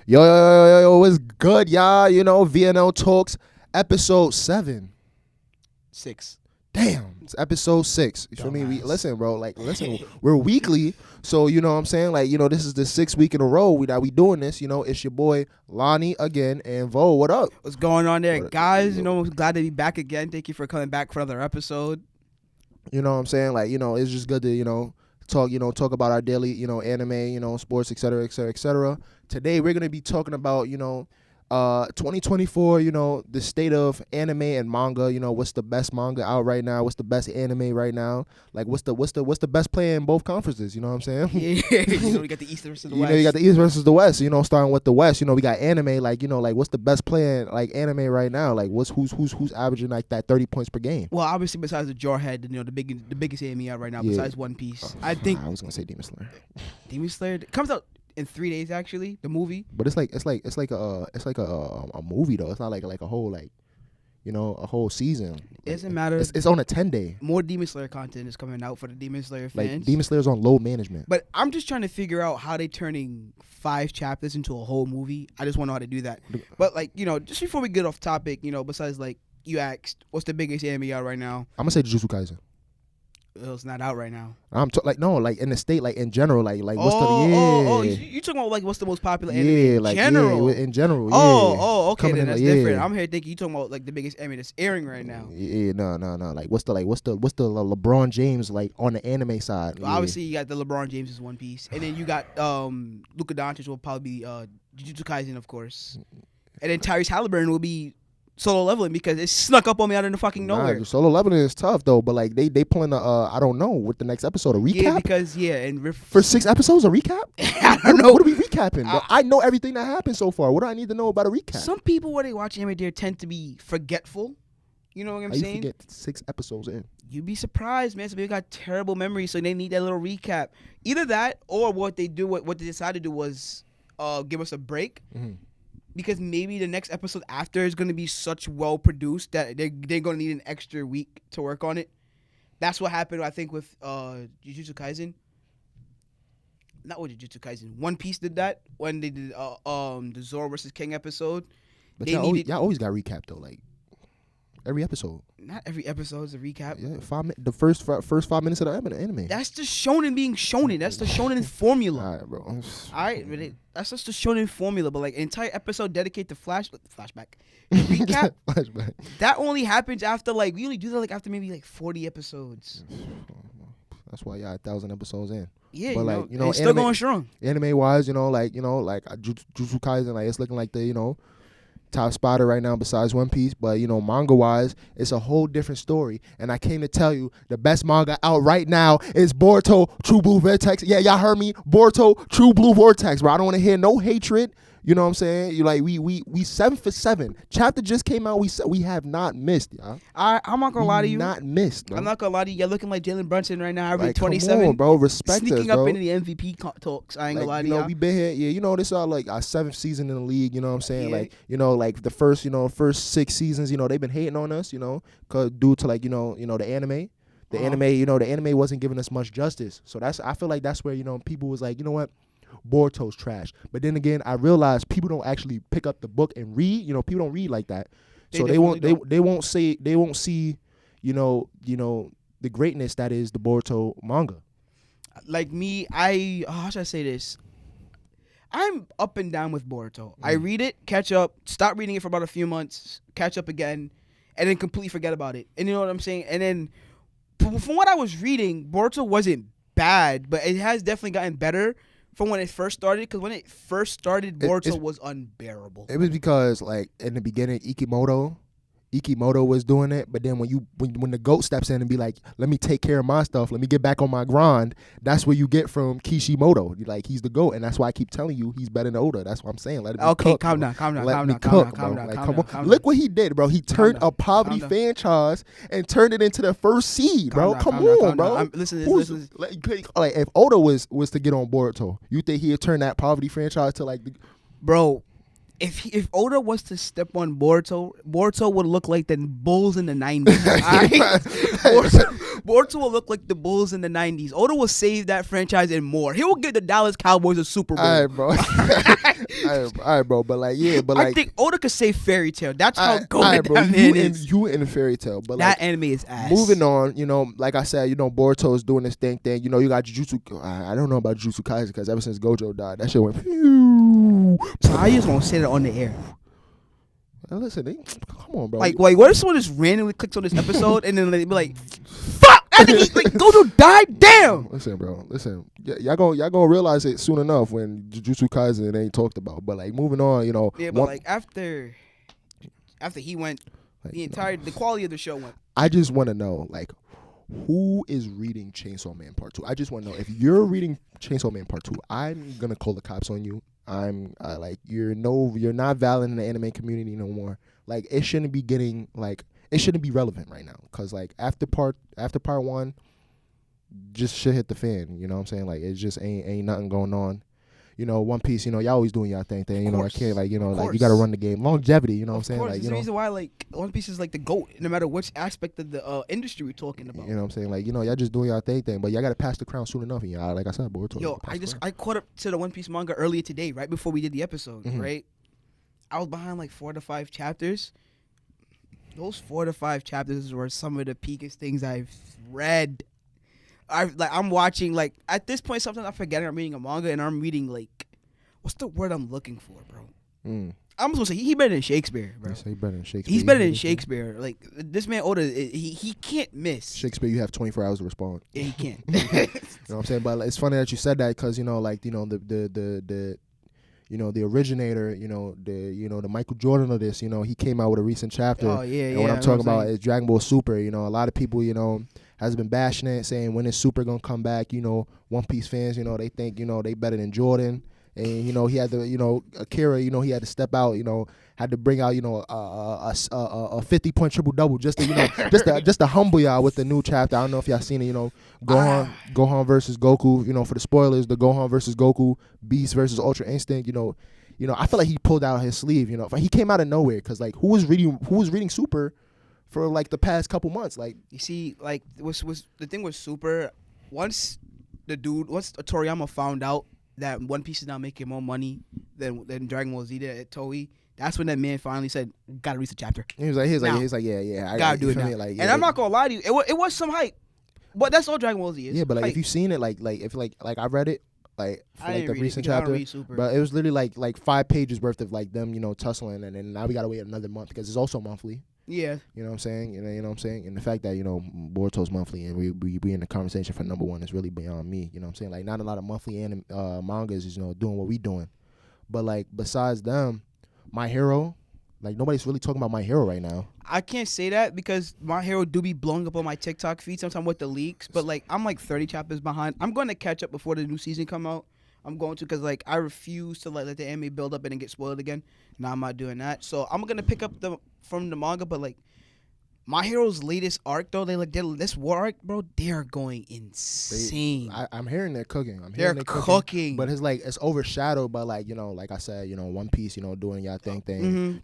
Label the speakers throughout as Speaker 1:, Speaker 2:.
Speaker 1: Yo, what's good, y'all? VNL Talks, episode 7.
Speaker 2: 6.
Speaker 1: Damn, it's episode 6. You feel me? Listen, bro, we're weekly, so you know what I'm saying? This is the 6th week in a row that we doing this. It's your boy, Lonnie, again, and Vo, what up?
Speaker 2: What's going on there, guys? Glad to be back again. Thank you for coming back for another episode.
Speaker 1: You know what I'm saying? It's just good to, talk about our daily, anime, sports, et cetera, et cetera, et cetera. Today, we're going to be talking about, 2024, the state of anime and manga. What's the best manga out right now? What's the best anime right now? What's the best player in both conferences? You know what I'm saying?
Speaker 2: Yeah, we got the East versus the West.
Speaker 1: You got the East versus the West. Starting with the West. We got anime. What's the best player in anime right now? Who's averaging that 30 points per game?
Speaker 2: Well, obviously besides the Jarhead, the biggest anime out right now. Besides One Piece, I think
Speaker 1: I was gonna say Demon Slayer.
Speaker 2: Demon Slayer comes out in 3 days, actually, the movie.
Speaker 1: But it's like a movie though. It's not like a whole a whole season.
Speaker 2: It doesn't matter.
Speaker 1: It's on a 10-day.
Speaker 2: More Demon Slayer content is coming out for the Demon Slayer fans.
Speaker 1: Demon Slayer's on load management.
Speaker 2: But I'm just trying to figure out how they turning 5 chapters into a whole movie. I just want to know how to do that. But just before we get off topic, besides you asked, what's the biggest anime out right now?
Speaker 1: I'm gonna say Jujutsu Kaisen.
Speaker 2: It's not out right now.
Speaker 1: I'm in the state, in general, what's
Speaker 2: you talking about what's the most popular anime in general?
Speaker 1: Yeah, in general.
Speaker 2: Okay, then that's different. I'm here thinking you talking about the biggest anime that's airing right now.
Speaker 1: Yeah, no. What's the LeBron James on the anime side?
Speaker 2: Well, obviously you got the LeBron James' One Piece, and then you got Luka Doncic will probably be Jujutsu Kaisen, of course, and then Tyrese Halliburton will be Solo Leveling because it snuck up on me out of the fucking nowhere.
Speaker 1: Solo Leveling is tough though, but they pulling I don't know, with the next episode, a recap.
Speaker 2: Yeah, because and
Speaker 1: for 6 episodes, a recap.
Speaker 2: I don't know.
Speaker 1: What are we recapping? I know everything that happened so far. What do I need to know about a recap?
Speaker 2: Some people when they watch anime, they tend to be forgetful. You know what I'm saying?
Speaker 1: You forget 6 episodes in.
Speaker 2: You'd be surprised, man. Some people got terrible memories, so they need that little recap. Either that, or what they decided to do was give us a break. Mm-hmm. Because maybe the next episode after is going to be such well produced that they're going to need an extra week to work on it. That's what happened, I think, with Jujutsu Kaisen. Not with Jujutsu Kaisen. One Piece did that when they did the Zoro versus King episode.
Speaker 1: But y'all always got recap though, every episode.
Speaker 2: Not every episode is a recap.
Speaker 1: Yeah, the first 5 minutes of the anime.
Speaker 2: That's the shonen being shonen. That's the shonen formula.
Speaker 1: All right, bro.
Speaker 2: All right, that's just the shonen formula. But an entire episode dedicated to flashback, recap.
Speaker 1: Flashback.
Speaker 2: That only happens after we only do that after maybe 40 episodes.
Speaker 1: That's why y'all 1,000 episodes in.
Speaker 2: Yeah,
Speaker 1: but
Speaker 2: it's still going strong.
Speaker 1: Anime wise, Jujutsu Kaisen, it's looking like the top spotter right now besides One Piece, but manga wise it's a whole different story, and I came to tell you the best manga out right now is Boruto True Blue Vortex. Yeah, y'all heard me. Boruto True Blue Vortex, bro. I don't want to hear no hatred. You know what I'm saying? We 7 for 7. Chapter just came out. We have not missed, y'all.
Speaker 2: I'm not gonna lie to you.
Speaker 1: Not missed. Bro.
Speaker 2: I'm not gonna lie to you. You're looking like Jalen Brunson right now. Every 27,
Speaker 1: come on, bro. Respect
Speaker 2: sneaking
Speaker 1: us,
Speaker 2: up into the MVP talks. I ain't gonna lie to you.
Speaker 1: We been here. Yeah, this is our 7th season in the league. You know what I'm saying? Yeah. The first 6 seasons. They've been hating on us. Cause due to the anime. The anime wasn't giving us much justice. So I feel like that's where people was like, you know what? Boruto's trash. But then again, I realized people don't actually pick up the book and read. People don't read like that. So they won't see the greatness that is the Boruto manga. Like
Speaker 2: me, how should I say this? I'm up and down with Boruto. I read it, catch up, stop reading it for about a few months, catch up again, and then completely forget about it. And you know what I'm saying? And then from what I was reading, Boruto wasn't bad, but it has definitely gotten better from when it first started, because when it first started, Boruto was unbearable.
Speaker 1: It was because, in the beginning, Ikimoto was doing it, but then when the GOAT steps in and be like, let me take care of my stuff, let me get back on my grind, that's where you get from Kishimoto. He's the GOAT, and that's why I keep telling you he's better than Oda. That's what I'm saying. Let it be
Speaker 2: okay,
Speaker 1: cook,
Speaker 2: calm
Speaker 1: bro.
Speaker 2: down, calm down,
Speaker 1: Let
Speaker 2: calm
Speaker 1: me
Speaker 2: down,
Speaker 1: cook,
Speaker 2: calm
Speaker 1: bro.
Speaker 2: down,
Speaker 1: Come on.
Speaker 2: calm
Speaker 1: Look what he did, bro. He turned a poverty franchise and turned it into the first seed, bro. Come on, bro.
Speaker 2: Listen.
Speaker 1: If Oda was to get on Boruto, you think he'd turn that poverty franchise to
Speaker 2: bro? if Oda was to step on Boruto would look like the Bulls in the 90s. Alright? Boruto will look like the Bulls in the 90s. Oda will save that franchise and more. He will give the Dallas Cowboys a Super Bowl.
Speaker 1: All right, bro. All right, bro. But like, yeah, but like,
Speaker 2: I think Oda could save Fairy Tail. That's how good
Speaker 1: bro,
Speaker 2: that man is.
Speaker 1: You in Fairy Tail, but
Speaker 2: that
Speaker 1: like,
Speaker 2: anime is ass.
Speaker 1: moving on, you know, like I said, you know, Boruto is doing this thing. You know, you got Jujutsu. I don't know about Jujutsu Kaisen because ever since Gojo died, that shit went.
Speaker 2: I just won't say that on the air.
Speaker 1: Listen, come on, bro.
Speaker 2: Like, what if someone just randomly clicks on this episode and then they be like, "Fuck, that nigga, like Gojo died." Damn.
Speaker 1: Listen, bro. Listen, y'all gonna realize it soon enough when Jujutsu Kaisen ain't talked about. But like, moving on, you know.
Speaker 2: Yeah, but like after he went,
Speaker 1: like,
Speaker 2: the quality of the show went.
Speaker 1: I just want to know, like, who is reading Chainsaw Man Part 2? I just want to know if you're reading Chainsaw Man Part 2. I'm gonna call the cops on you. I'm like, you're not valid in the anime community no more. Like, it shouldn't be getting like, it shouldn't be relevant right now. Cause like after part 1, just shit hit the fan. You know what I'm saying? Like, it just ain't nothing going on. You know, One Piece, you know, y'all always doing y'all thing. You know, I can't, like, you know, like, you got to run the game. Longevity, you know what I'm saying? Like,
Speaker 2: there's
Speaker 1: you
Speaker 2: a
Speaker 1: know,
Speaker 2: reason why, like, One Piece is, like, the GOAT, no matter which aspect of the industry we're talking about.
Speaker 1: You know what I'm saying? Like, you know, y'all just doing y'all thing, but y'all got to pass the crown soon enough. And y'all, like I said, Boruto.
Speaker 2: Yo, I caught up to the One Piece manga earlier today, right before we did the episode, right? I was behind, like, 4 to 5 chapters. Those 4 to 5 chapters were some of the peakest things I've read. I'm watching, like, at this point, sometimes I'm forgetting I'm reading a manga, and I'm reading, like, what's the word I'm looking for, bro? I'm supposed to say he better than Shakespeare, bro.
Speaker 1: He's better than Shakespeare.
Speaker 2: He's better than Shakespeare. Like, this man Oda, he can't miss.
Speaker 1: Shakespeare, you have 24 hours to respond.
Speaker 2: Yeah, he can't.
Speaker 1: You know what I'm saying? But it's funny that you said that because, you know, like, you know, the you know, the originator, you know, the Michael Jordan of this, you know, he came out with a recent chapter.
Speaker 2: Oh, yeah,
Speaker 1: and what I'm talking about is Dragon Ball Super. You know, a lot of people, you know, has been bashing it, saying when is Super gonna come back? You know, One Piece fans, you know, they think, you know, they better than Jordan. And, you know, he had to, you know, Akira, you know, he had to step out, you know, had to bring out, you know, a 50-point triple-double just to, you know, just to humble y'all with the new chapter. I don't know if y'all seen it, you know, Gohan versus Goku, you know, for the spoilers, the Gohan versus Goku, Beast versus Ultra Instinct, you know, I feel like he pulled out his sleeve, you know. He came out of nowhere because, like, who was reading Super for, like, the past couple months? Like,
Speaker 2: you see, like, was the thing with Super, once Toriyama found out that One Piece is now making more money than Dragon Ball Z did at Toei, that's when that man finally said, "Gotta read the chapter."
Speaker 1: He was like, yeah,
Speaker 2: I gotta do it now.
Speaker 1: Like,
Speaker 2: and I'm not gonna lie to you, it was some hype, but that's all Dragon Ball Z is.
Speaker 1: Yeah, but like,
Speaker 2: hype.
Speaker 1: if you've seen it, like if I read it, like, for, like, the recent chapter,
Speaker 2: Super.
Speaker 1: but it was literally like 5 pages worth of, like, them, you know, tussling, and then now we gotta wait another month because it's also monthly.
Speaker 2: Yeah,
Speaker 1: you know what I'm saying. You know what I'm saying, and the fact that, you know, Boruto's monthly and we in the conversation for number 1 is really beyond me. You know what I'm saying. Like, not a lot of monthly mangas is, you know, doing what we doing, but like besides them, My Hero, like, nobody's really talking about My Hero right now.
Speaker 2: I can't say that because My Hero do be blowing up on my TikTok feed sometimes with the leaks, but like I'm like 30 chapters behind. I'm going to catch up before the new season come out. I'm going to, because like I refuse to let the anime build up and then get spoiled again. No, I'm not doing that. So I'm gonna pick up from the manga, but like My Hero's latest arc though, this war arc, bro, they're going insane.
Speaker 1: I'm hearing they're cooking.
Speaker 2: They're cooking.
Speaker 1: But it's overshadowed by, like, you know, like I said, you know, One Piece, you know, doing y'all thing.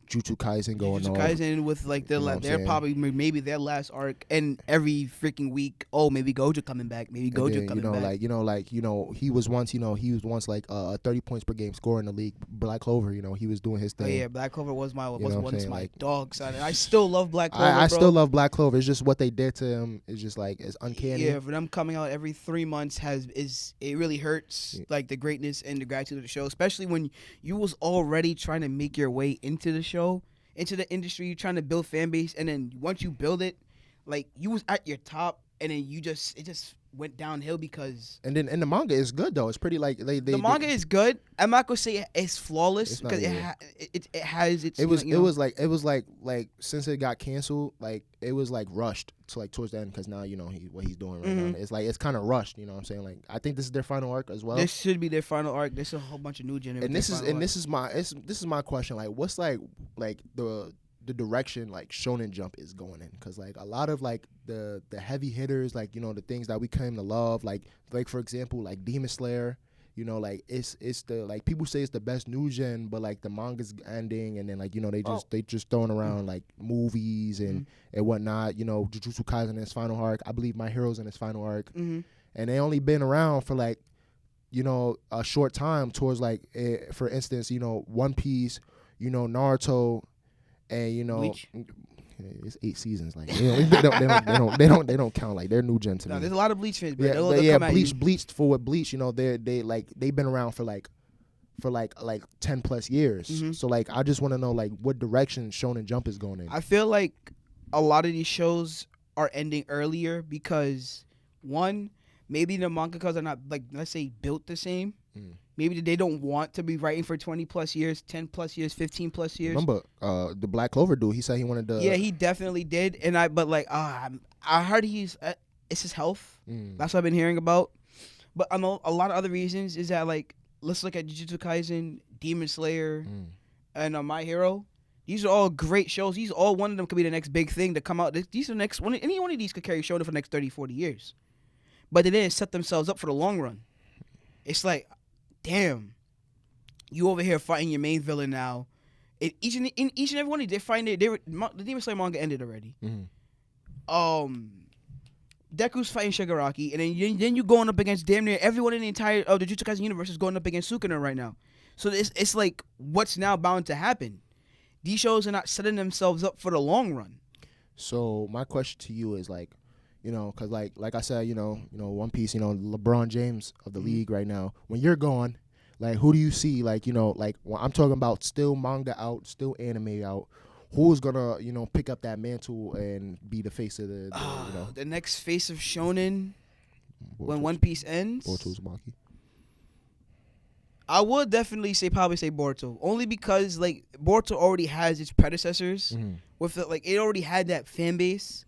Speaker 1: Jujutsu Kaisen going on.
Speaker 2: Jujutsu Kaisen with like they're probably maybe their last arc, and every freaking week, oh, maybe Gojo coming back, maybe Gojo coming back.
Speaker 1: He was once like 30 points per game scorer in the league. Black Clover, you know, he was doing his thing.
Speaker 2: Oh yeah, Black Clover was once my
Speaker 1: like,
Speaker 2: dog son. I still love Black Clover.
Speaker 1: I still love Black Clover. It's just what they did to him is just like, it's uncanny.
Speaker 2: Yeah, for them coming out every 3 months it really hurts, like the greatness and the gratitude of the show, especially when you was already trying to make your way into the show, into the industry, you're trying to build fan base, and then once you build it, like you was at your top, and then it just went downhill because. And
Speaker 1: the manga is good though. It's pretty like
Speaker 2: the manga is good. I'm not gonna say it's flawless because it has its.
Speaker 1: It was like since it got canceled, like it was like rushed to like towards the end, because now, you know, what he's doing right now. It's like it's kind of rushed. You know what I'm saying? Like, I think this is their final arc as well.
Speaker 2: This should be their final arc. There's a whole bunch of new generations.
Speaker 1: And this is my question. Like, what's like the direction like Shonen Jump is going in, because like a lot of like the heavy hitters, like, you know, the things that we came to love, like for example, like Demon Slayer, you know, like it's the like people say it's the best new gen, but like the manga's ending, and then like, you know, they just throwing around like movies and whatnot. You know, Jujutsu Kaisen in its final arc. I believe My Hero's in its final arc, and they only been around for like, you know, a short time. Towards like, for instance, you know, One Piece, you know, Naruto, and you know.
Speaker 2: Bleach?
Speaker 1: It's 8 seasons. Like they don't count. Like they're new gen to me.
Speaker 2: There's a lot of Bleach fans, but
Speaker 1: Bleach for what Bleach. You know, they've been around for like 10 plus years. So like I just want to know like what direction Shonen Jump is going in.
Speaker 2: I feel like a lot of these shows are ending earlier because one, maybe the mangakas are not, like, let's say, built the same. Maybe they don't want to be writing for 20 plus years, 10 plus years, 15 plus years.
Speaker 1: Remember, the Black Clover dude, he said he wanted to.
Speaker 2: Yeah, he definitely did. And I heard it's his health. That's what I've been hearing about. But a lot of other reasons is that, like, let's look at Jujutsu Kaisen, Demon Slayer, and My Hero. These are all great shows. One of them could be the next big thing to come out. These are the next one. Any one of these could carry Shonen for the next 30, 40 years. But they didn't set themselves up for the long run. It's like, damn, you over here fighting your main villain now. In each and every one of these, the Demon Slayer manga ended already. Deku's fighting Shigaraki, and then you going up against damn near everyone in the entire the Jujutsu Kaisen universe is going up against Sukuna right now. So it's like, what's now bound to happen? These shows are not setting themselves up for the long run.
Speaker 1: So my question to you is like, you know, because like I said, you know, One Piece, you know, LeBron James of the league right now. When you're gone, like, who do you see? Like, you know, like, when I'm talking about still manga out, still anime out. Who's gonna, you know, pick up that mantle and be the face of the you know,
Speaker 2: the next face of Shonen when One Piece ends?
Speaker 1: Uzumaki.
Speaker 2: I would definitely say Boruto, only because like Boruto already has its predecessors with it, like it already had that fan base.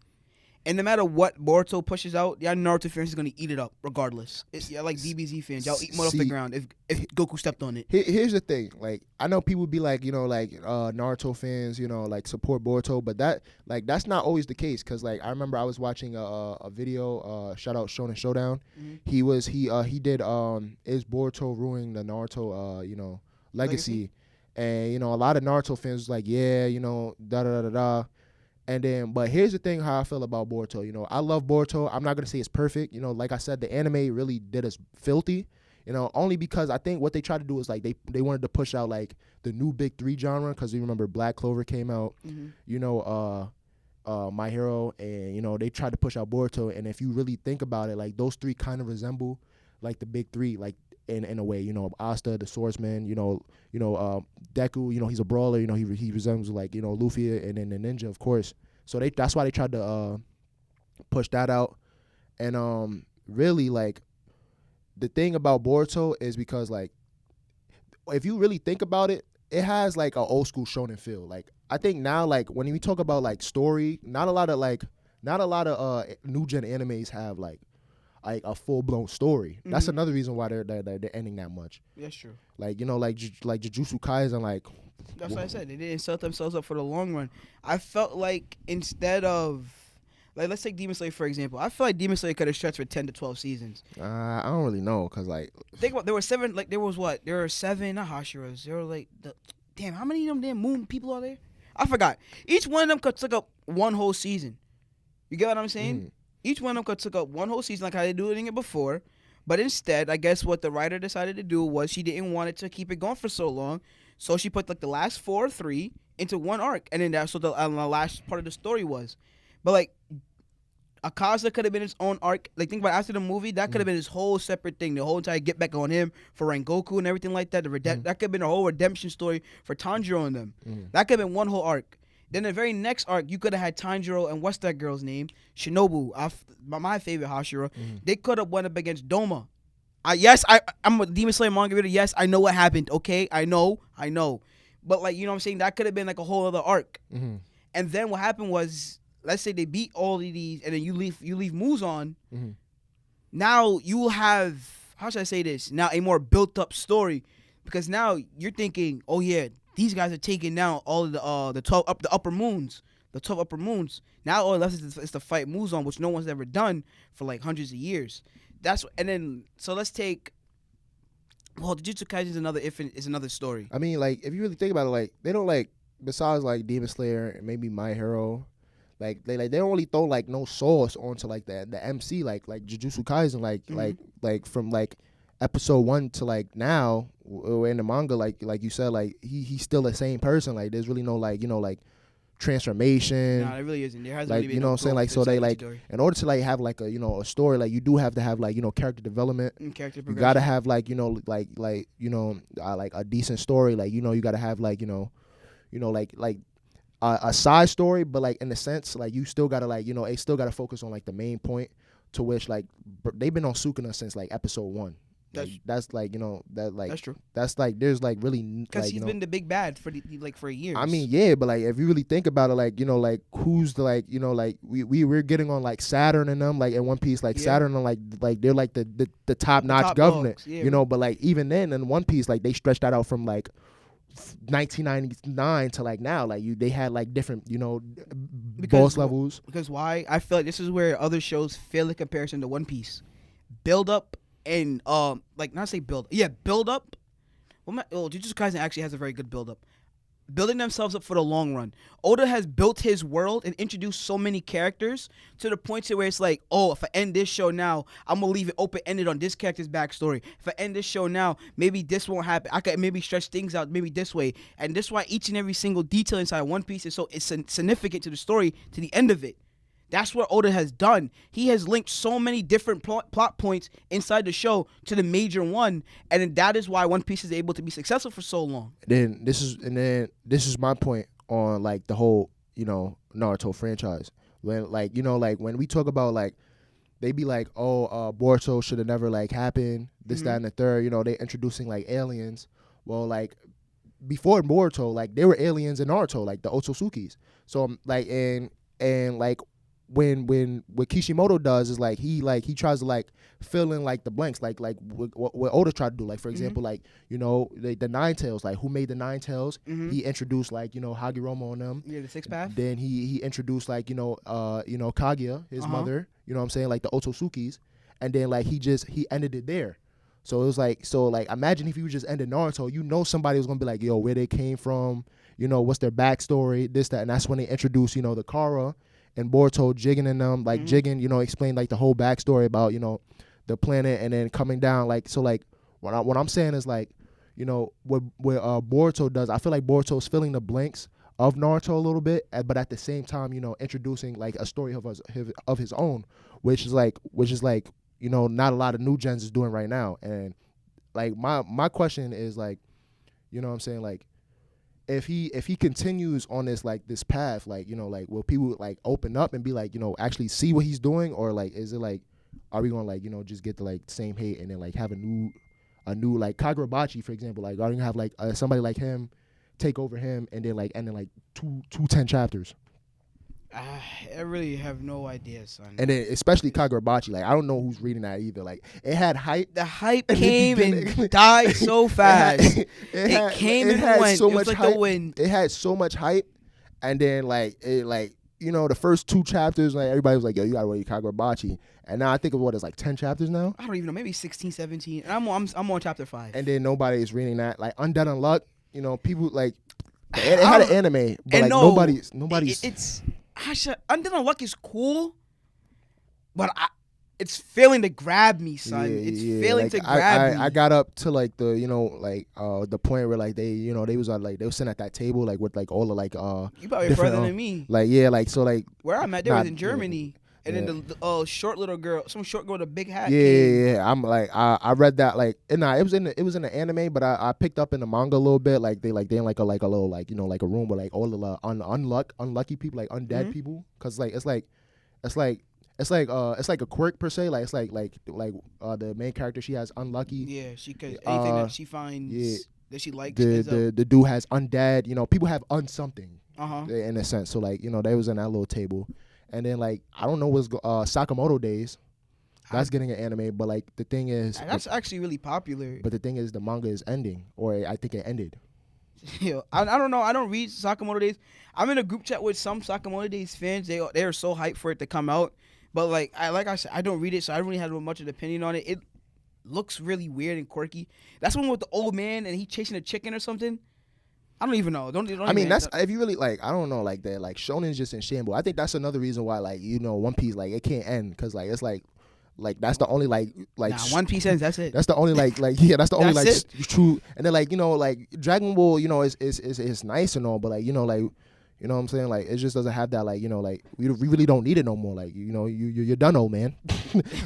Speaker 2: And no matter what Boruto pushes out, y'all Naruto fans is gonna eat it up regardless. Y'all like DBZ fans, y'all eat more off the ground if Goku stepped on it.
Speaker 1: Here's the thing, like I know people be like, you know, like Naruto fans, you know, like support Boruto, but that's not always the case. Cause like I remember I was watching a video, shout out Shonen Showdown. He did is Boruto ruining the Naruto you know, legacy? And you know a lot of Naruto fans was like, yeah, you know, da da da da. And then, but here's the thing, how I feel about Boruto. You know, I love Boruto. I'm not gonna say it's perfect. You know, like I said, the anime really did us filthy. You know, only because I think what they tried to do is like they wanted to push out like the new big 3 genre. Because you remember Black Clover came out. You know, My Hero, and you know they tried to push out Boruto. And if you really think about it, like those 3 kind of resemble like the big 3, like in a way. You know, Asta, the swordsman. You know, Deku. You know, he's a brawler. You know, he resembles like, you know, Luffy, and then the ninja, of course. So that's why they tried to push that out. And really, like, the thing about Boruto is because, like, if you really think about it, it has like an old school shonen feel. Like, I think now, like, when we talk about like story, not a lot of new gen animes have like a full blown story. That's another reason why they're ending that much.
Speaker 2: That's true.
Speaker 1: Like, you know, like Jujutsu Kaisen, like.
Speaker 2: That's what I said. They didn't set themselves up for the long run. I felt like instead of, like, let's take Demon Slayer for example. I feel like Demon Slayer could have stretched for 10 to 12 seasons.
Speaker 1: I don't really know, cause like
Speaker 2: think about, there were 7. Like there were 7 not Hashiras. There were like damn, how many of them damn moon people are there? I forgot. Each one of them could took up one whole season. You get what I'm saying? Each one of them could took up one whole season like how they do it before. But instead, I guess what the writer decided to do was she didn't want it to keep it going for so long. So she put like the last 4 or 3 into one arc, and then that's what the last part of the story was. But like Akaza could have been his own arc. Like think about it, after the movie, that could have been his whole separate thing. The whole entire get back on him for Rengoku and everything like that. That could have been a whole redemption story for Tanjiro and them. That could have been one whole arc. Then the very next arc, you could have had Tanjiro and what's that girl's name? Shinobu, my favorite Hashira. They could have went up against Doma. I'm a Demon Slayer manga reader. Yes, I know what happened. Okay, I know. But like, you know what I'm saying? That could have been like a whole other arc. And then what happened was, let's say they beat all of these, and then you leave Muzan. Now you will have, how should I say this? Now a more built up story, because now you're thinking, oh yeah, these guys are taking down all of the 12 upper moons. The 12 upper moons. Now all left is to fight Muzan, which no one's ever done for like hundreds of years. So let's take Well, Jujutsu Kaisen is another story.
Speaker 1: I mean, like if you really think about it, like they don't like besides like Demon Slayer and maybe My Hero, like they don't really throw like no sauce onto like the MC like Jujutsu Kaisen like from like episode 1 to like now in the manga like you said like he's still the same person. Like there's really no like like transformation.
Speaker 2: No, it really isn't. There hasn't
Speaker 1: Like
Speaker 2: really been
Speaker 1: you know what I'm saying, like so they like in order to like have like a a story, like you do have to have like character development.
Speaker 2: Character
Speaker 1: You
Speaker 2: progression.
Speaker 1: gotta have like like like a decent story. Like you gotta have like like a side story, but like in a sense like you still gotta like they still gotta focus on like the main point, to which like they've been on Sukuna since like episode 1. That's like that like
Speaker 2: that's true.
Speaker 1: That's like there's like really
Speaker 2: because
Speaker 1: like,
Speaker 2: he's been the big bad for years.
Speaker 1: I mean, yeah, but like if you really think about it, like like who's the like like we're getting on like Saturn and them like in One Piece, like Saturn and like they're like the top notch government, dogs, yeah. But like even then in One Piece, like they stretched that out from like 1999 to like now, like they had like different boss levels.
Speaker 2: Because why? I feel like this is where other shows fail in comparison to One Piece. Build up and like not say build up. Jujutsu Kaisen actually has a very good build up. Building themselves up for the long run. Oda has built his world and introduced so many characters to the point to where it's like, oh, if I end this show now, I'm gonna leave it open ended on this character's backstory. If I end this show now, maybe this won't happen. I could maybe stretch things out maybe this way, and this is why each and every single detail inside One Piece is so significant to the story to the end of it. That's what Oda has done. He has linked so many different plot points inside the show to the major one, and that is why One Piece is able to be successful for so long.
Speaker 1: Then this is my point on like the whole Naruto franchise. When like like when we talk about like they be like, oh, Boruto should have never like happened, this that and the third. They introducing like aliens. Well, like before Boruto, like there were aliens in Naruto, like the Otsutsukis. So like and like. When what Kishimoto does is like he tries to like fill in like the blanks like what Oda tried to do, like for example like the Nine Tails, like who made the Nine Tails. He introduced like Hagiromo on them,
Speaker 2: the Six Path.
Speaker 1: Then he introduced like Kaguya, his mother, what I'm saying, like the Ototsukis, and then like he ended it there. So it was like imagine if you just ended Naruto, somebody was gonna be like, yo, where they came from, what's their backstory, this that, and that's when they introduced the Kara and Boruto, Jigen and them, like Jigen, explained like the whole backstory about the planet and then coming down. Like so, like what I'm saying is like, what Boruto does. I feel like Boruto's filling the blanks of Naruto a little bit, but at the same time, introducing like a story of his own, which is like not a lot of new gens is doing right now. And like my question is like, what I'm saying, like, if he continues on this like this path, like like will people like open up and be like actually see what he's doing, or like is it like are we gonna like just get the like same hate and then like have a new like Kagurabachi, for example, like are you gonna have like somebody like him take over him and then like two 10 chapters?
Speaker 2: I really have no idea, son.
Speaker 1: And then especially Kagurabachi, like I don't know who's reading that either. Like it had hype.
Speaker 2: The hype came and died so fast. It came and went.
Speaker 1: So much
Speaker 2: like
Speaker 1: hype.
Speaker 2: The wind.
Speaker 1: It had so much hype, and then like it like the first 2 chapters, like everybody was like, yo, you gotta read Kagurabachi. And now I think of it's like 10 chapters now.
Speaker 2: I don't even know, maybe 16, 17. And I'm on chapter 5.
Speaker 1: And then nobody is reading that. Like Undead Unluck, people like it had an anime, but like nobody's.
Speaker 2: It's Undead Unluck is cool, but it's failing to grab me, son. It's failing
Speaker 1: like,
Speaker 2: to grab me.
Speaker 1: I got up to like the the point where like they they was sitting at that table like with like all the like
Speaker 2: you probably further than me.
Speaker 1: Like like so like
Speaker 2: where I'm at, was in Germany. And then the short little girl, some short girl with a big hat.
Speaker 1: Yeah. I'm like, I read that like, and it was in the anime, but I picked up in the manga a little bit. Like they in like a little like like a room with like all the unlucky people, like undead people, because like it's like a quirk per se. Like it's like the main character, she has unlucky.
Speaker 2: Yeah, she could anything that she finds that she likes.
Speaker 1: The dude has undead. People have something. In a sense. So like they was in that little table. And then like I don't know what's Sakamoto Days, that's getting an anime, but like the thing is
Speaker 2: that's actually really popular.
Speaker 1: But the thing is the manga is ending, or I think it ended.
Speaker 2: Yo, I don't know. I don't read Sakamoto Days. I'm in a group chat with some Sakamoto Days fans. They are so hyped for it to come out, but like I said, I don't read it, so I don't really have much of an opinion on it. looks really weird and quirky. That's one with the old man and he chasing a chicken or something. I don't even know. Don't
Speaker 1: I mean,
Speaker 2: even,
Speaker 1: that's if you really like. I don't know, like that. Like Shonen's just in shambles. I think that's another reason why, like One Piece, like it can't end because like it's like that's the only like
Speaker 2: nah, One Piece ends. That's it.
Speaker 1: That's the only yeah. That's the only
Speaker 2: That's
Speaker 1: like true. And then like like Dragon Ball, is nice and all, but like like. You know what I'm saying? Like it just doesn't have that like like we really don't need it no more. Like you're done, old man.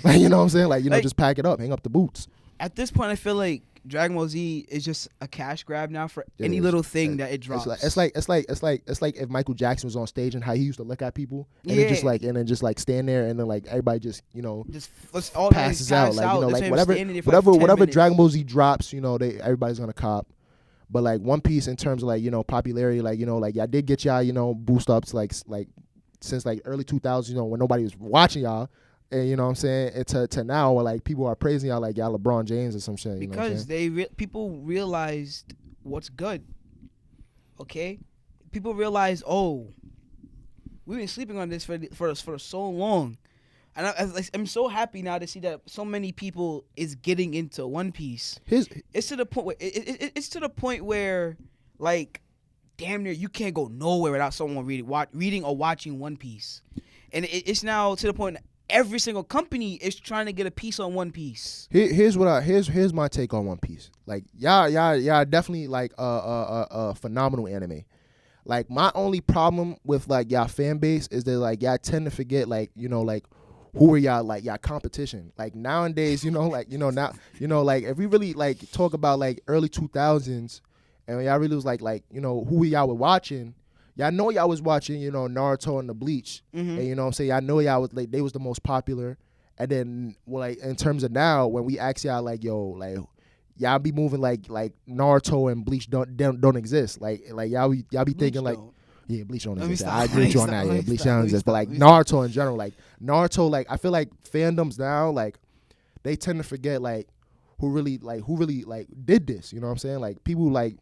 Speaker 1: Like you know what I'm saying? Like just pack it up, hang up the boots.
Speaker 2: At this point, I feel like Dragon Ball Z is just a cash grab now for any little thing that it drops.
Speaker 1: It's like if Michael Jackson was on stage and how he used to look at people and then just like stand there and then like everybody just
Speaker 2: just all
Speaker 1: passes out like whatever Dragon Ball Z drops everybody's gonna cop. But like One Piece in terms of like popularity, like y'all did get y'all boost ups like since like early 2000s when nobody was watching y'all, and you know what I'm saying, to now where like people are praising y'all like y'all LeBron James or some shit.
Speaker 2: Because people realized what's good. Okay, people realized, oh, we've been sleeping on this for so long. And I'm so happy now to see that so many people is getting into One Piece. It's to the point where it's to the point where like damn near you can't go nowhere without someone reading or watching One Piece. And it's now to the point that every single company is trying to get a piece on One Piece.
Speaker 1: Here's my take on One Piece. Like y'all definitely like a phenomenal anime. Like my only problem with like y'all fan base is that like y'all tend to forget like like who are y'all like y'all competition? Like nowadays, now like if we really like talk about like early 2000s, and y'all really was like who y'all were watching. Y'all know y'all was watching Naruto and the Bleach, and what I'm saying, y'all know y'all was like they was the most popular. And then like in terms of now, when we ask y'all like like y'all be moving like Naruto and Bleach don't exist. Like y'all be
Speaker 2: Bleach
Speaker 1: thinking like.
Speaker 2: Don't.
Speaker 1: Yeah, Bleach don't exist. I agree with you on that. Yeah, Bleach don't exist. But like Naruto in general, like Naruto, like I feel like fandoms now, like they tend to forget like who really like did this. You know what I'm saying? Like people like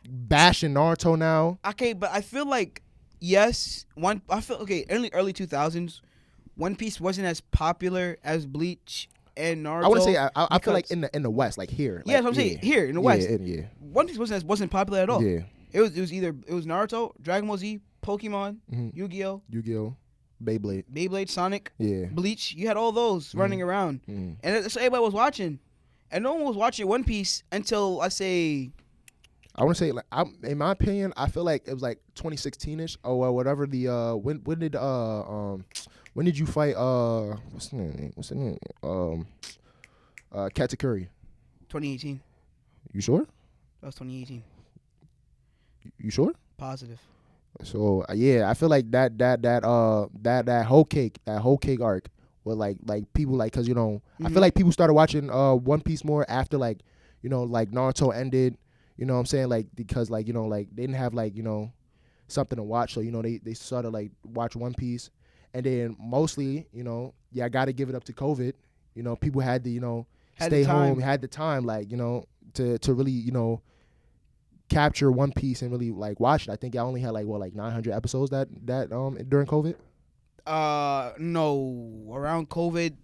Speaker 1: bashing Naruto now.
Speaker 2: Okay, but I feel like early 2000s, One Piece wasn't as popular as Bleach and Naruto.
Speaker 1: I would say I feel like in the West, like here.
Speaker 2: Yeah, that's what I'm saying. Here in the West,
Speaker 1: yeah.
Speaker 2: One Piece wasn't popular at all.
Speaker 1: Yeah.
Speaker 2: It was Naruto, Dragon Ball Z, Pokemon, Yu-Gi-Oh, Beyblade, Sonic, Bleach. You had all those running around, and so everybody was watching, and no one was watching One Piece until I want
Speaker 1: to say like in my opinion, I feel like it was like 2016ish or whatever. The when did you fight what's the name Katakuri?
Speaker 2: 2018.
Speaker 1: You sure?
Speaker 2: That was 2018.
Speaker 1: You sure?
Speaker 2: Positive.
Speaker 1: So yeah, I feel like that whole cake arc with like people like because I feel like people started watching One Piece more after like like Naruto ended. You know what I'm saying, like because like like they didn't have like something to watch, so they started like watch One Piece, and then mostly I got to give it up to COVID. People had to stay home, had the time like to really capture One Piece and really like watch it. I think I only had like 900 episodes that during COVID.
Speaker 2: No, around COVID.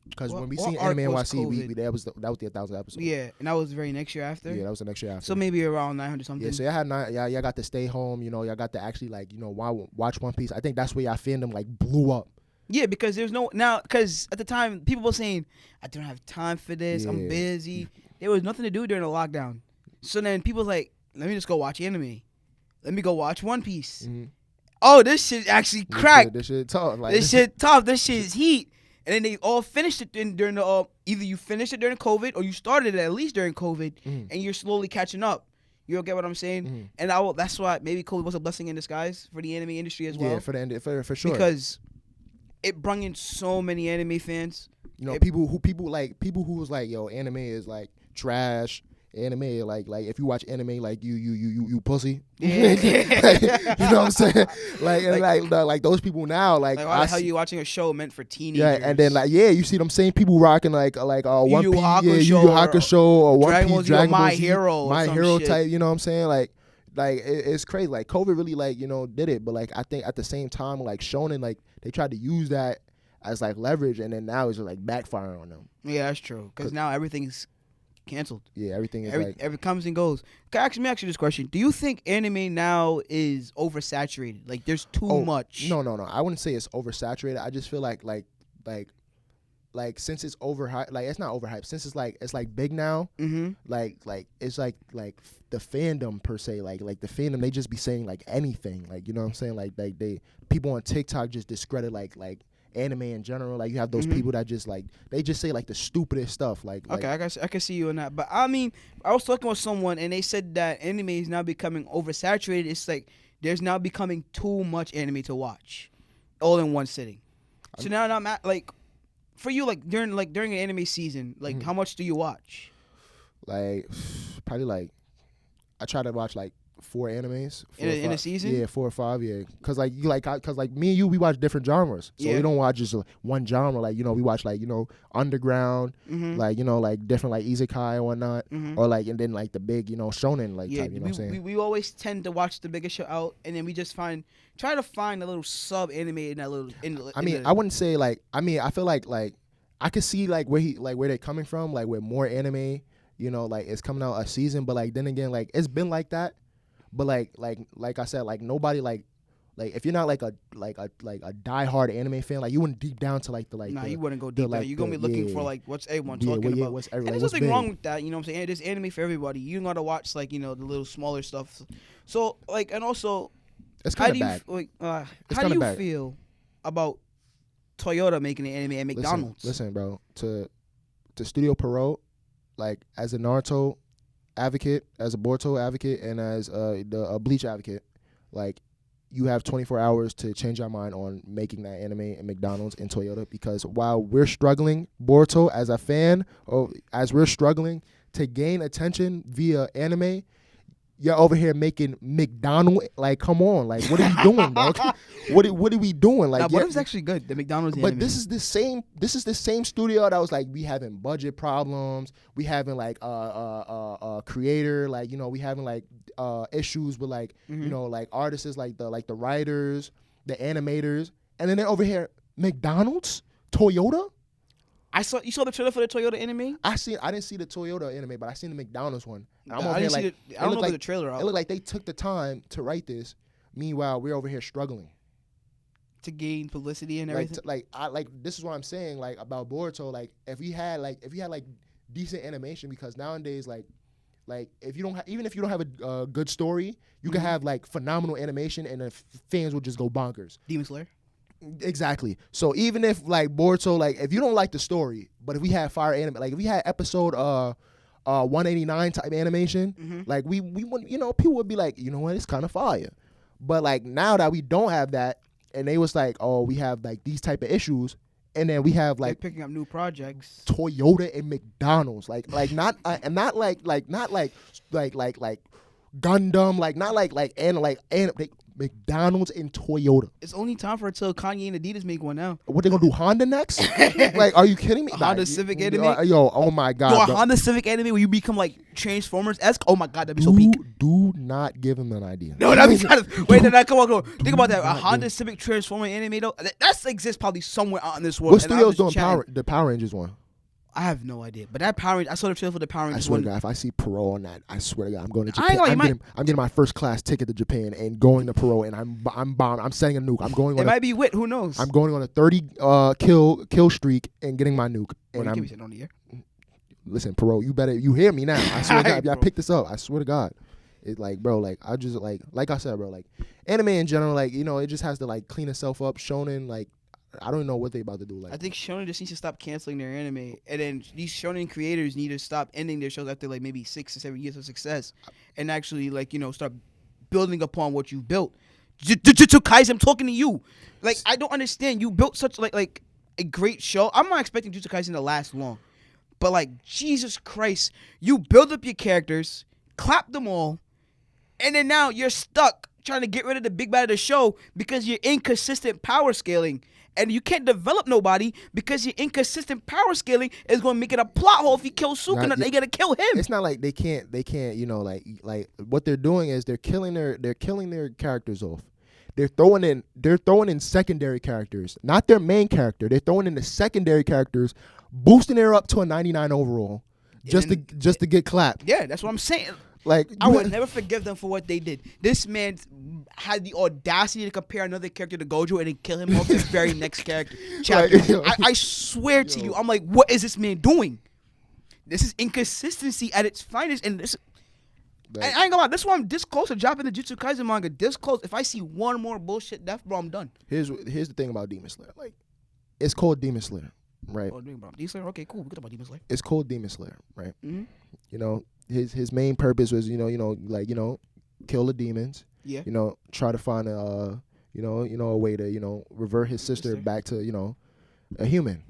Speaker 1: Because when we seen Anime NYC, that was the 1,000 episodes.
Speaker 2: Yeah, and that was the very next year after.
Speaker 1: Yeah, that was the next year after.
Speaker 2: So maybe around 900 something.
Speaker 1: Yeah, so y'all got to stay home. Y'all got to actually like watch One Piece. I think that's where y'all fandom like blew up.
Speaker 2: Yeah, because because at the time people were saying I don't have time for this. Yeah. I'm busy. There was nothing to do during the lockdown. So then people was like, let me just go watch anime. Let me go watch One Piece. Mm-hmm. Oh, this shit actually cracked.
Speaker 1: This shit tough. Like,
Speaker 2: this shit tough. This shit is heat. And then they all finished it during the either you finished it during COVID or you started it at least during COVID, and you're slowly catching up. You get what I'm saying? And that's why maybe COVID was a blessing in disguise for the anime industry as well.
Speaker 1: Yeah, for sure.
Speaker 2: Because it brought in so many anime fans.
Speaker 1: People who was like, yo, anime is like trash. Anime like if you watch anime like you pussy.
Speaker 2: Yeah.
Speaker 1: Like, you know what I'm saying? Like those people now like
Speaker 2: why the hell you watching a show meant for teenagers?
Speaker 1: Yeah, and then you see them same people rocking like One Piece, Yu Yu Hakusho or One Piece, Dragon Ball Z, My Hero type. You know what I'm saying? Like it's crazy. Like COVID really did it, but like I think at the same time like Shonen like they tried to use that as like leverage, and then now it's just like backfiring on them.
Speaker 2: Yeah, that's true. Because now everything's canceled.
Speaker 1: Yeah, everything is
Speaker 2: Every comes and goes. Let me ask you this question: do you think anime now is oversaturated? Like, there's too much?
Speaker 1: No. I wouldn't say it's oversaturated. I just feel like since it's overhyped, like it's not overhyped. Since it's like big now, like it's like the fandom per se, like the fandom, they just be saying like anything, like, you know what I'm saying, like they people on TikTok just discredit like anime in general. Like, you have those people that just like, they just say like the stupidest stuff. Like
Speaker 2: okay, I can see you in that. But I mean, I was talking with someone and they said that anime is now becoming oversaturated. It's like there's now becoming too much anime to watch, all in one sitting. So now I'm at like, for you, like during an anime season, like how much do you watch?
Speaker 1: Like probably like, I try to watch like 4 animes
Speaker 2: in a season.
Speaker 1: Yeah, 4 or 5. Yeah, cause like me and you, we watch different genres, so we don't watch just one genre. Like, you know, we watch like, you know, underground, like, you know, like different like isekai and whatnot, or like, and then like the big, you know, shonen like type. You know what I'm saying?
Speaker 2: We always tend to watch the biggest show out, and then we just try to find a little sub anime in that little.
Speaker 1: I wouldn't say like. I mean, I feel like I could see like where they're coming from, like with more anime. You know, like it's coming out a season, but like then again, like it's been like that. But like I said, like nobody like if you're not like a diehard anime fan, like you wouldn't deep down to like the like.
Speaker 2: Nah, you wouldn't go deep down. You're gonna be looking for like what's everyone talking about. And there's nothing wrong with that. You know what I'm saying? There's anime for everybody. You gotta watch like, you know, the little smaller stuff. So like, and also,
Speaker 1: it's kind of bad.
Speaker 2: How do you feel about Toyota making an anime and McDonald's?
Speaker 1: Listen, bro. To Studio Pierrot, like as a Naruto advocate, as a Boruto advocate, and as a Bleach advocate, like, you have 24 hours to change your mind on making that anime and McDonald's and Toyota, because while we're struggling, Boruto as a fan, or as we're struggling to gain attention via anime, you're over here making McDonald's. Like, come on, like, what are you doing, bro? What are we doing? Like,
Speaker 2: but it was actually good, the McDonald's
Speaker 1: but
Speaker 2: anime.
Speaker 1: this is the same studio that was like, we having budget problems, we having like creator, like, you know, we having like issues with like, you know, like artists, like the writers, the animators, and then they're over here McDonald's, Toyota.
Speaker 2: You saw the trailer for the Toyota anime?
Speaker 1: I didn't see the Toyota anime, but I seen the McDonald's one.
Speaker 2: I didn't see I don't know the trailer out.
Speaker 1: It looked like they took the time to write this. Meanwhile, we're over here struggling
Speaker 2: to gain publicity and everything.
Speaker 1: This is what I'm saying, like, about Boruto. Like, if you had decent animation, because nowadays, like if you don't even if you don't have a good story, you can have like phenomenal animation, and the fans will just go bonkers.
Speaker 2: Demon Slayer.
Speaker 1: Exactly. So even if like Boruto, like if you don't like the story, but if we had fire anime, like if we had episode 189 type animation, like we want, you know, people would be like, you know what, it's kind of fire. But like now that we don't have that, and they was like, oh, we have like these type of issues, and then we have like
Speaker 2: they're picking up new projects,
Speaker 1: Toyota and McDonald's, like not Gundam, like not like McDonald's and Toyota.
Speaker 2: It's only time for until Kanye and Adidas make one now.
Speaker 1: What, they gonna do, Honda next? Like, are you kidding me?
Speaker 2: Honda Civic anime?
Speaker 1: Yo, oh my God.
Speaker 2: Yo, a Honda Civic anime where you become like Transformers-esque? Oh my God, that'd be so peak.
Speaker 1: Do not give him an idea.
Speaker 2: No, that'd be kind of... Wait, come on. Think about that. A Honda Civic Transformer anime, though, that exists probably somewhere out in this world.
Speaker 1: What studio's doing the Power Rangers one?
Speaker 2: I have no idea, but that Power Rangers, I saw the trailer for the Power Rangers.
Speaker 1: I swear to God, if I see Perot on that, I swear to God, I'm going to Japan. I'm getting my first class ticket to Japan and going to Perot, and I'm bombed. I'm setting a nuke. I'm going.
Speaker 2: It might be Wit. Who knows?
Speaker 1: I'm going on a 30 kill streak and getting my nuke. And
Speaker 2: I'm on the air.
Speaker 1: Listen, Perot, you hear me now? I swear to God, y'all pick this up. I swear to God. It's like, bro, like I just like I said, bro, like anime in general, like, you know, it just has to like clean itself up. Shonen, like, I don't know what they about to do. Like,
Speaker 2: I think Shonen just needs to stop canceling their anime, and then these Shonen creators need to stop ending their shows after like maybe 6 or 7 years of success, and actually, like, you know, start building upon what you built. Jujutsu Kaisen, I'm talking to you. Like, I don't understand. You built such like a great show. I'm not expecting Jujutsu Kaisen to last long, but like, Jesus Christ, you build up your characters, clap them all, and then now you're stuck trying to get rid of the big bad of the show because you're inconsistent power scaling. And you can't develop nobody because your inconsistent power scaling is going to make it a plot hole. If you kill Sukuna, they got to kill him.
Speaker 1: It's not like they can't, you know, like what they're doing is they're killing their characters off. they're throwing in secondary characters, not their main character. They're throwing in the secondary characters, boosting her up to a 99 overall, just to get clapped.
Speaker 2: Yeah, that's what I'm saying.
Speaker 1: Like,
Speaker 2: I would never forgive them for what they did. This man had the audacity to compare another character to Gojo and then kill him off the very next character chapter.
Speaker 1: Like,
Speaker 2: I swear to you, I'm like, what is this man doing? This is inconsistency at its finest, and this. I ain't gonna lie. This is why I'm this close to dropping the Jujutsu Kaisen manga. This close. If I see one more bullshit death, bro, I'm done.
Speaker 1: Here's the thing about Demon Slayer. Like, it's called Demon Slayer, right?
Speaker 2: Oh, Demon Slayer. Okay, cool. We can talk about Demon Slayer.
Speaker 1: It's called Demon Slayer, right?
Speaker 2: Mm-hmm.
Speaker 1: You know, his main purpose was kill the demons.
Speaker 2: Yeah.
Speaker 1: Try to find a way to revert his sister back to a human.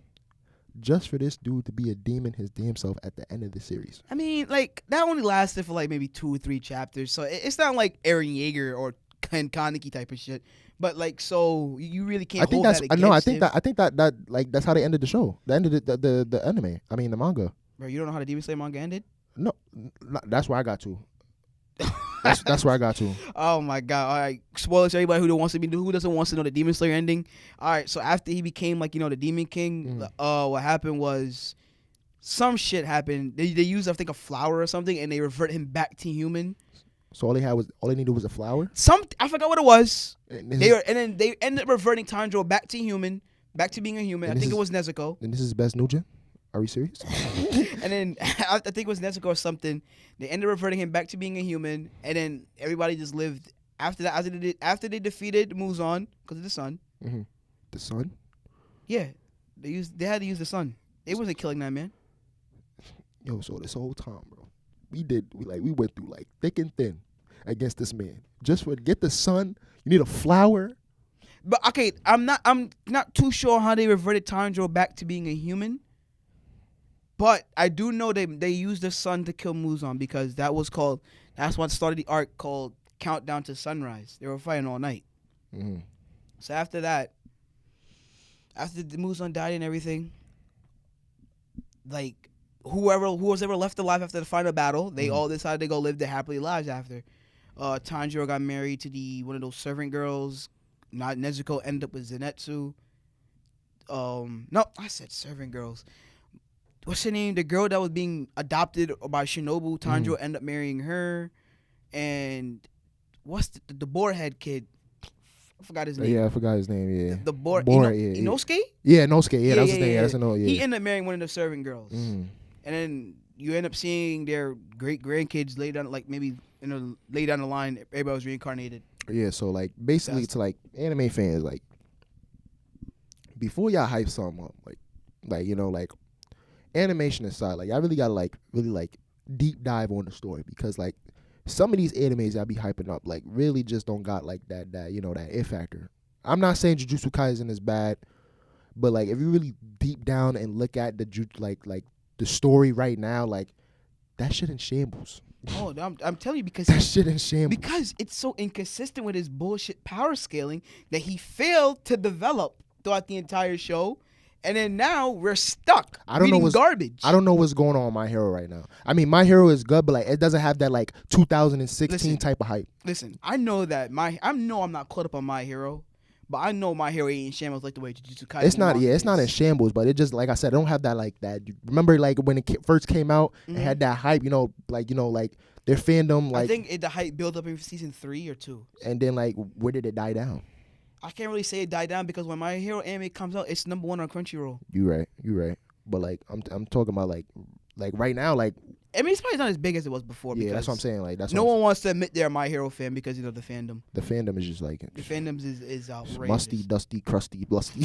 Speaker 1: Just for this dude to be a demon his damn self at the end of the series.
Speaker 2: I mean, like, that only lasted for like maybe 2 or 3 chapters, so it's not like Eren Yeager or Ken Kaneki type of shit. But like, so you really can't hold that against him.
Speaker 1: I think that like that's how they ended the show. They ended the anime. I mean the manga.
Speaker 2: Bro, you don't know how the Demon Slayer manga ended?
Speaker 1: No, that's where I got to. That's where I got to.
Speaker 2: Oh my god! All right, spoilers to everybody who doesn't want to know the Demon Slayer ending. All right, so after he became the Demon King, what happened was some shit happened. They used I think a flower or something, and they revert him back to human.
Speaker 1: So all they needed was a flower.
Speaker 2: I forgot what it was. And then they ended up reverting Tanjiro back to human, back to being a human. I think it was Nezuko.
Speaker 1: And this is Best Nugent. Are we serious?
Speaker 2: And then I think it was Nezuko or something. They ended up reverting him back to being a human, and then everybody just lived after that. After they defeated Muzan because of the sun.
Speaker 1: Mm-hmm. The sun?
Speaker 2: Yeah, they had to use the sun. They wasn't killing that man.
Speaker 1: Yo, so this whole time, bro, we went through like thick and thin against this man. Just for get the sun, you need a flower.
Speaker 2: But okay, I'm not too sure how they reverted Tanjiro back to being a human. But I do know they used the sun to kill Muzan because that's what started the arc called Countdown to Sunrise. They were fighting all night.
Speaker 1: Mm-hmm.
Speaker 2: So after that, after the Muzan died and everything, like who was ever left alive after the final battle, they all decided to go live their happily lives after. Tanjiro got married to one of those servant girls. Not Nezuko ended up with Zenitsu. No, I said servant girls. What's her name? The girl that was being adopted by Shinobu. Tanjiro ended up marrying her. And what's the boarhead kid? I forgot his name.
Speaker 1: Yeah, I forgot his name. Yeah,
Speaker 2: the boar. Inosuke?
Speaker 1: Yeah, Inosuke. Yeah, that's his name. Yeah. That's yeah.
Speaker 2: He ended up marrying one of the servant girls. And then you end up seeing their great grandkids lay down, like maybe lay down the line. Everybody was reincarnated.
Speaker 1: Yeah, so like basically to like anime fans, like before y'all hype something up, like animation aside, like I really gotta really deep dive on the story because like some of these animes I be hyping up like really just don't got like that that it factor. I'm not saying Jujutsu Kaisen is bad, but like if you really deep down and look at the the story right now, like that shit in shambles.
Speaker 2: Oh, I'm telling you because
Speaker 1: that shit in shambles.
Speaker 2: Because it's so inconsistent with his bullshit power scaling that he failed to develop throughout the entire show. And then now we're stuck. Garbage.
Speaker 1: I don't know what's going on with My Hero right now. I mean, My Hero is good, but like it doesn't have that like 2016 type of hype.
Speaker 2: Listen, I know that I'm not caught up on My Hero, but I know My Hero ain't in shambles like the way Jujutsu Kaisen.
Speaker 1: It's not. Yeah, it's not in shambles, but it just like I said, I don't have that like that. Remember, like when it first came out, it had that hype. Like their fandom. Like
Speaker 2: I think the hype built up in season 3 or 2.
Speaker 1: And then like where did it die down?
Speaker 2: I can't really say it died down because when My Hero anime comes out, it's number 1 on Crunchyroll.
Speaker 1: You right. But like I'm talking about like right now, like
Speaker 2: I mean it's probably not as big as it was before.
Speaker 1: Yeah, that's what I'm saying. Like that's
Speaker 2: no one wants to admit they're a My Hero fan because the fandom.
Speaker 1: The fandom is just like
Speaker 2: the fandom is outrageous.
Speaker 1: Musty, dusty, crusty, blusty.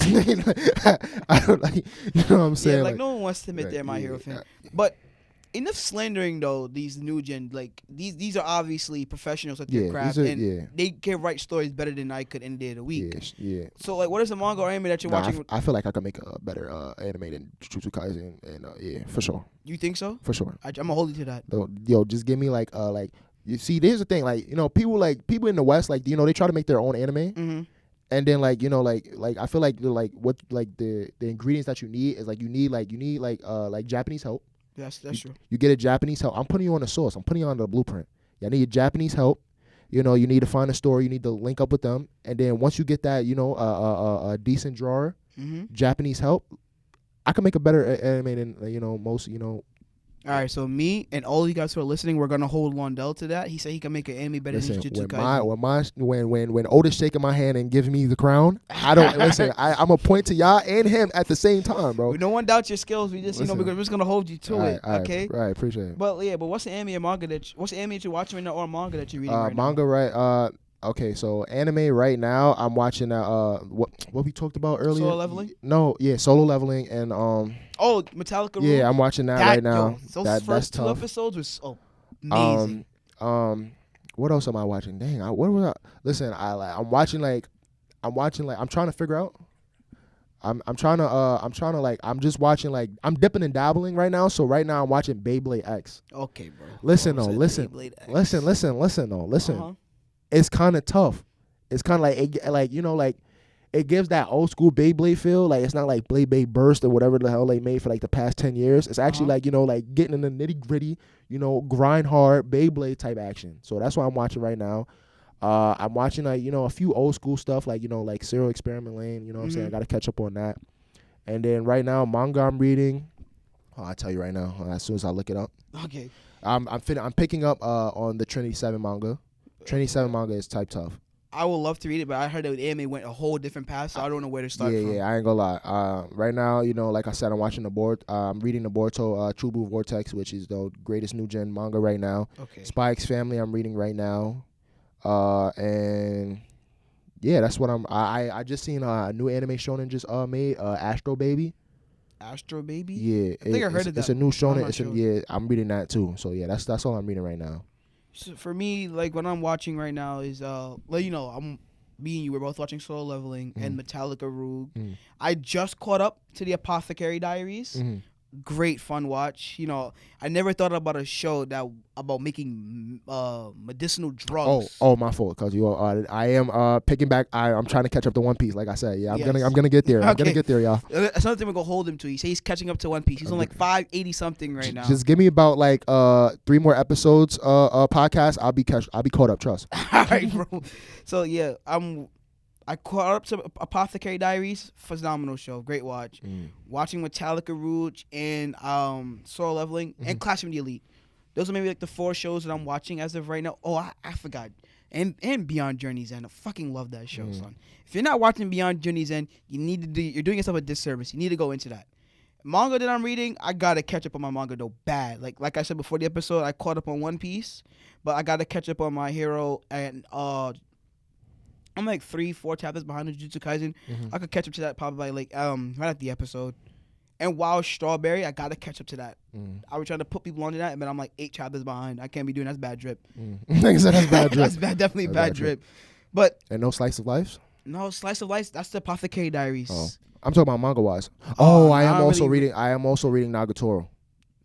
Speaker 1: I don't like. You know what I'm saying?
Speaker 2: Yeah, like no one wants to admit they're a My Hero fan, but. Enough slandering though these new gen like these are obviously professionals at their craft and they can write stories better than I could any day of the week. Yeah. So like, what is the manga or anime that you're watching?
Speaker 1: I feel like I can make a better anime than Jujutsu Kaisen and yeah, for sure.
Speaker 2: You think so?
Speaker 1: For sure.
Speaker 2: I'm gonna hold you to that.
Speaker 1: Yo, just give me like you see. There's the thing like people in the West like they try to make their own anime.
Speaker 2: Mm-hmm.
Speaker 1: And then like I feel like what like the ingredients that you need is like you need Japanese help.
Speaker 2: That's true.
Speaker 1: You get a Japanese help. I'm putting you on the source. I'm putting you on the blueprint. You need Japanese help. You know, you need to find a store. You need to link up with them, and then once you get that, you know, a decent drawer, Japanese help, I can make a better anime than you know most. You know.
Speaker 2: All right, so me and all you guys who are listening, we're gonna hold Londell to that. He said he can make an anime better than Jujutsu Kaisen.
Speaker 1: When Otis shaking my hand and gives me the crown, I don't listen. I'm a point to y'all and him at the same time, bro.
Speaker 2: No one doubts your skills. We just because we're just gonna hold you to it. Okay.
Speaker 1: Right. Appreciate it.
Speaker 2: But what's the anime or manga what's the anime that you're watching right now or manga that you're reading right now?
Speaker 1: Manga, right? Okay, so anime right now, I'm watching what we talked about earlier.
Speaker 2: Solo Leveling?
Speaker 1: No, yeah, Solo Leveling and
Speaker 2: Metallica Room?
Speaker 1: Yeah, I'm watching that right now.
Speaker 2: Those first 2 episodes was amazing.
Speaker 1: What else am I watching? Dang, what was I? Listen, I'm trying to figure out. I'm just watching I'm dipping and dabbling right now. So right now I'm watching Beyblade X.
Speaker 2: Okay, bro.
Speaker 1: Listen. It's kind of tough. It's kind of it gives that old school Beyblade feel. Like it's not like Beyblade Burst or whatever the hell they made for like the past 10 years. It's actually getting in the nitty gritty, grind hard Beyblade type action. So that's what I'm watching right now. I'm watching a few old school stuff like Serial Experiment Lane. You know what I'm saying? I got to catch up on that. And then right now manga I'm reading. I'll tell you right now as soon as I look it up.
Speaker 2: Okay.
Speaker 1: I'm picking up on the Trinity 7 manga. Trinity 7 manga is type tough.
Speaker 2: I would love to read it, but I heard that the anime went a whole different path, so I don't know where to start from.
Speaker 1: Yeah, I ain't gonna lie. Right now, like I said, I'm watching I'm reading the Boruto True Blue Vortex, which is the greatest new gen manga right now.
Speaker 2: Okay.
Speaker 1: Spy X Family I'm reading right now. And yeah, that's what I just seen a new anime shonen just made, Astro Baby.
Speaker 2: Astro Baby?
Speaker 1: Yeah.
Speaker 2: I think I heard of that.
Speaker 1: It's a new shonen. I'm reading that too. So yeah, that's all I'm reading right now.
Speaker 2: So for me, what I'm watching right now is me and you were both watching Solo Leveling and Metallica Rogue. I just caught up to the Apothecary Diaries. Great fun watch. I never thought about a show about making medicinal drugs.
Speaker 1: Oh, my fault. Cause I am picking back. I'm trying to catch up to One Piece. Like I said, yeah, I'm gonna get there. I'm gonna get there, y'all.
Speaker 2: That's another thing we're gonna hold him to. He says he's catching up to One Piece. He's on 580 something right now.
Speaker 1: Just give me about 3 more episodes podcast. I'll be caught up. Trust.
Speaker 2: All right, bro. So yeah, I caught up to Apothecary Diaries. Phenomenal show. Great watch. Watching Metallica Rouge and Solo Leveling and Clash of the Elite. Those are maybe the 4 shows that I'm watching as of right now. Oh, I forgot. And Beyond Journey's End. I fucking love that show, son. If you're not watching Beyond Journey's End, you're doing yourself a disservice. You need to go into that. Manga that I'm reading, I gotta catch up on my manga though, bad. Like I said before the episode, I caught up on One Piece, but I gotta catch up on My Hero and I'm 3-4 chapters behind the Jujutsu Kaisen. I could catch up to that probably right at the episode. And Wild Strawberry, I gotta catch up to that. I was trying to put people onto that, but I'm 8 chapters behind. I can't be doing that's bad drip.
Speaker 1: That's bad drip.
Speaker 2: That's definitely bad drip. But
Speaker 1: and no Slice of Life.
Speaker 2: No Slice of Life. That's the Apothecary Diaries.
Speaker 1: Oh. I'm talking about manga wise. I am also reading Nagatoro.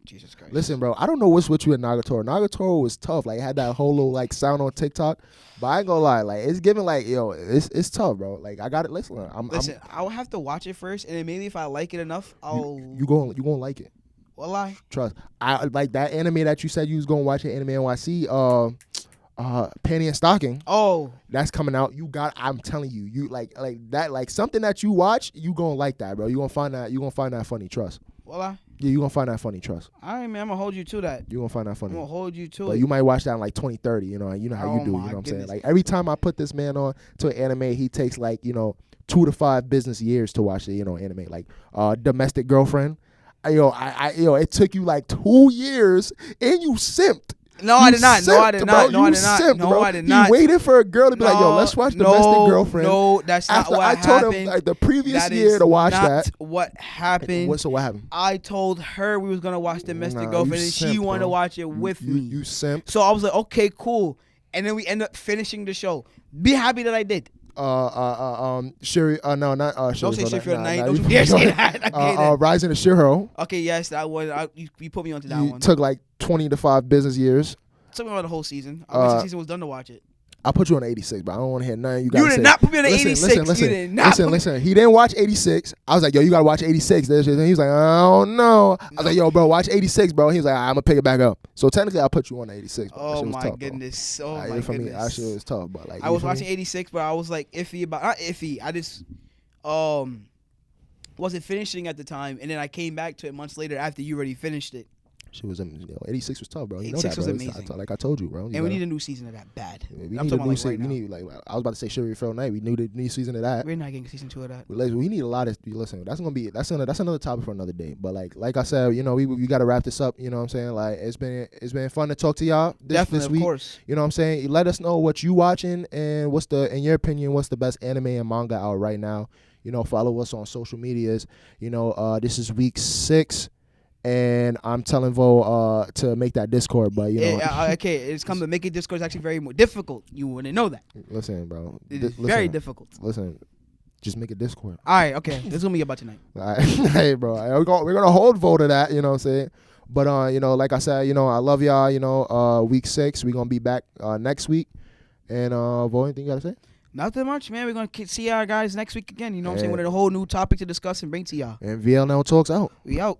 Speaker 2: Jesus Christ.
Speaker 1: Listen, bro, I don't know what's with you in Nagatoro. Nagatoro was tough. It had that whole little sound on TikTok. But I ain't gonna lie, it's giving it's tough, bro. I got it. Listen,
Speaker 2: I'll have to watch it first, and then maybe if I like it enough,
Speaker 1: you gonna like it.
Speaker 2: Well, I
Speaker 1: trust. I like that anime that you said you was gonna watch at Anime NYC. Panty and Stocking.
Speaker 2: Oh,
Speaker 1: that's coming out. I'm telling you, you like that, something that you watch, you gonna like that, bro. You gonna find that funny. Trust.
Speaker 2: Well,
Speaker 1: yeah, you gonna find that funny. Trust.
Speaker 2: All right, man. I'm gonna hold you to that.
Speaker 1: You gonna find that funny.
Speaker 2: I'm gonna hold you to it.
Speaker 1: But you might watch that in 2030. You know how you do. You know what I'm saying? Every time I put this man on to an anime, he takes 2 to 5 business years to watch the anime. Domestic Girlfriend. It took you 2 years and you simped.
Speaker 2: No, I did not. No, I did not. No, I did not. No, I did not.
Speaker 1: He waited for a girl to be let's watch Domestic Girlfriend.
Speaker 2: No, that's not what happened.
Speaker 1: I told him the previous year to watch that.
Speaker 2: What happened?
Speaker 1: So what happened?
Speaker 2: I told her we was gonna watch Domestic Girlfriend, and she wanted to watch it with me.
Speaker 1: You simp.
Speaker 2: So I was like, okay, cool. And then we end up finishing the show. Be happy that I did.
Speaker 1: Shuri. No, not Shuri.
Speaker 2: Don't say Shuri for the night. Don't you say that.
Speaker 1: Rising to Shiro.
Speaker 2: Okay, yes, that one. You put me onto that one.
Speaker 1: Took 20 to 5 business years.
Speaker 2: Took me about the whole season. I wish the season was done to watch it.
Speaker 1: I'll put you on 86, but I don't want to hear nothing you got to say.
Speaker 2: You did not put me on the
Speaker 1: Listen,
Speaker 2: 86.
Speaker 1: Listen,
Speaker 2: You did not.
Speaker 1: listen. He didn't watch 86. I was like, yo, you got to watch 86. And he was like, I don't know. I was like, yo, bro, watch 86, bro. He was like, I'm going to pick it back up. So technically, I'll put you on 86. Bro.
Speaker 2: Oh, my
Speaker 1: tough,
Speaker 2: goodness.
Speaker 1: bro.
Speaker 2: Oh, my
Speaker 1: for
Speaker 2: goodness.
Speaker 1: me, that shit was tough. But like,
Speaker 2: I was watching 86, but I was like iffy about, not iffy. I just wasn't finishing at the time. And then I came back to it months later after you already finished it.
Speaker 1: She was, 86 was tough, bro. You know
Speaker 2: 86
Speaker 1: that, bro.
Speaker 2: was amazing.
Speaker 1: Like I told you, bro.
Speaker 2: And we need a new season of that bad.
Speaker 1: We
Speaker 2: I'm
Speaker 1: need
Speaker 2: talking
Speaker 1: a new
Speaker 2: about
Speaker 1: season.
Speaker 2: right now.
Speaker 1: We need, like, I was about to say Sugar Fell Night. We need a new season of that.
Speaker 2: We're not getting season 2 of that.
Speaker 1: We need a lot of. Listen, that's another topic for another day. But like I said, you know, we got to wrap this up. You know what I'm saying? Like it's been fun to talk to y'all this week.
Speaker 2: Of course.
Speaker 1: You know what I'm saying? Let us know what you watching and in your opinion, what's the best anime and manga out right now. You know, follow us on social medias. You know, this is week 6. And I'm telling Vo to make that Discord, but you know,
Speaker 2: okay, it's come to make it Discord is actually very more difficult. You wouldn't know that.
Speaker 1: Listen, bro,
Speaker 2: It's very difficult.
Speaker 1: Listen, just make a Discord.
Speaker 2: All right, okay, this is gonna be about tonight.
Speaker 1: All right. Hey, bro, we're gonna hold Vo to that. You know what I'm saying? But you know, like I said, you know, I love y'all. You know, week 6, we're gonna be back next week. And Vo, anything you gotta say?
Speaker 2: Nothing much, man. We're going to see y'all guys next week again. You know what I'm saying? With a whole new topic to discuss and bring to y'all.
Speaker 1: And VL Now Talks out.
Speaker 2: We out.